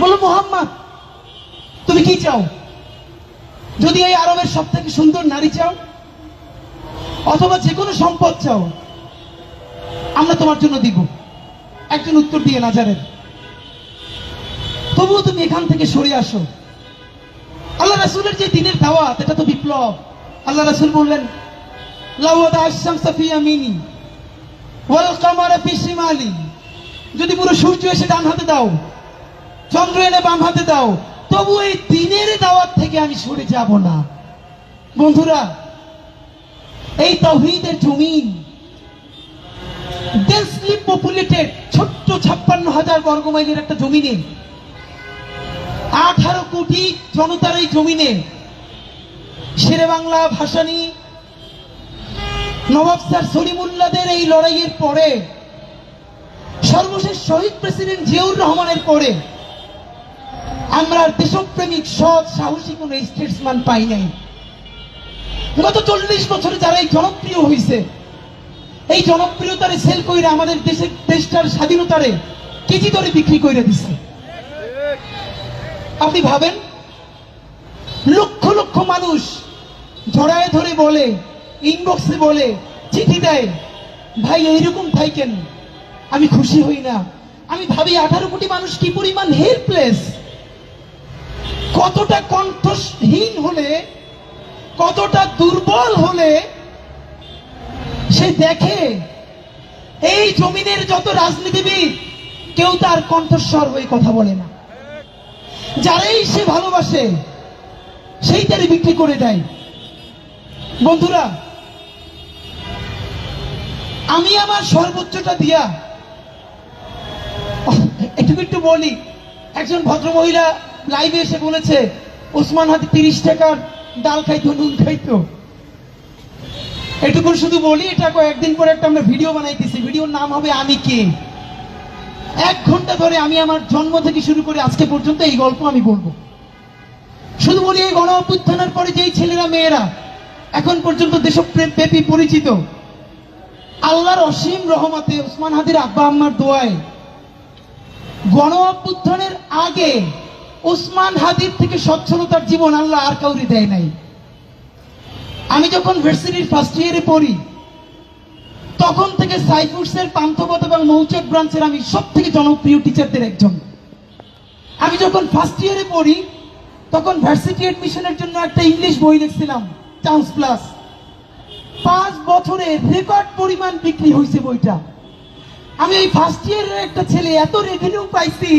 বলল, মুহাম্মদ তুমি কি চাও? যদি এই আরবের সব থেকে সুন্দর নারী চাও, অথবা যে কোনো সম্পদ চাও, আমরা তোমার জন্য দিব। একজন উত্তর দিয়ে নাজারের, তবুও তুমি এখান থেকে সরে আসো। আল্লাহ রাসূলের যে দিনের দাওয়াত, এটা তো বিপ্লব। আল্লাহ রাসূল বললেন, লাওয়াদা আশ-শামসা ফি ইয়ামিনি ওয়াল কামারা ফি শিমালি, যদি পুরো সূর্য এসে ডান হাতে দাও, চন্দ্র এনে বাম হাতে দাও, তবু এই দিনের দাওয়াত থেকে আমি সরে যাব না। বন্ধুরা, এই তাওহীদের জমিন, ডেন্সলি পপুলেটেড ছোট্ট 56,000 বর্গমাইলের একটা জমিনে, 18 কোটি জনতার এই জমিনে শেরে বাংলা ভাসানী নবাব স্যার সলিমুল্লাহদের এই লড়াইয়ের পরে, সর্বশেষ শহীদ প্রেসিডেন্ট জিয়াউর রহমানের পরে আমরা দেশপ্রেমিক সৎ সাহসী কোন স্টেটসম্যান পাই নাই। গত 40 বছরে যারা এই জনপ্রিয় হয়েছে, এই জনপ্রিয়তারে সেল কইরা আমাদের দেশটার স্বাধীনতারে কেজি দরে বিক্রি করে দিচ্ছে। আপনি ভাবেন, লক্ষ লক্ষ মানুষ জড়ায় ধরে বলে, ইনবক্সে বলে, চিঠি দেয়, ভাই এইরকম থাকেন, আমি খুশি হই না। আমি ভাবি 18 কোটি মানুষ কি পরিমাণ হেল্পলেস, কতটা কণ্ঠহীন হলে, কতটা দুর্বল হলে সে দেখে এই জমিনের যত রাজনীতিবিদ কেউ তার কণ্ঠস্বর হয়ে কথা বলে না। যারাই সে ভালোবাসে সেইটারই বিক্রি করে দেয়। বন্ধুরা, আমি আমার সর্বোচ্চটা দিয়া একটু বলি। একজন ভদ্রমহিলা লাইভে এসে বলেছে, ওসমান হাদি 30 টাকার ডাল খাইতো, নুন খাইতো। এটুকু শুধু বলি, এটা কয়েকদিন পরে একটা আমরা ভিডিও বানাইতেছি, ভিডিওর নাম হবে আমি কে। 1 ঘন্টা ধরে আমি আমার জন্ম থেকে শুরু করে আজকে পর্যন্ত এই গল্প আমি বলবো। শুধু বলি, এই গণ অভ্যুত্থানের পরে যেই ছেলেরা মেয়েরা এখন পর্যন্ত দেশব্যাপী পরিচিত, আল্লাহর অসীম রহমতে, ওসমান হাদির আব্বা আম্মার দোয়ায়, গণ অভ্যুত্থানের আগে ওসমান হাদির থেকে সচ্ছলতার জীবন আল্লাহ আর কাউরি দেয় নাই। আমি যখন ভার্সিটির ফার্স্ট ইয়ারে পড়ি, তখন থেকে সাইফুরসের পান্থপথ এবং মৌচাক ব্রাঞ্চের আমি সব থেকে জনপ্রিয় টিচারদের একজন। আমি যখন ফার্স্ট ইয়ারে পড়ি, তখন ভার্সিটি অ্যাডমিশনের জন্য একটা ইংলিশ বই লিখছিলাম, চান্স প্লাস। 5 বছরে রেকর্ড পরিমাণ বিক্রি হয়েছে বইটা। আমি এই ফার্স্ট ইয়ারের একটা ছেলে, এত রেভিনিউ পাইছি।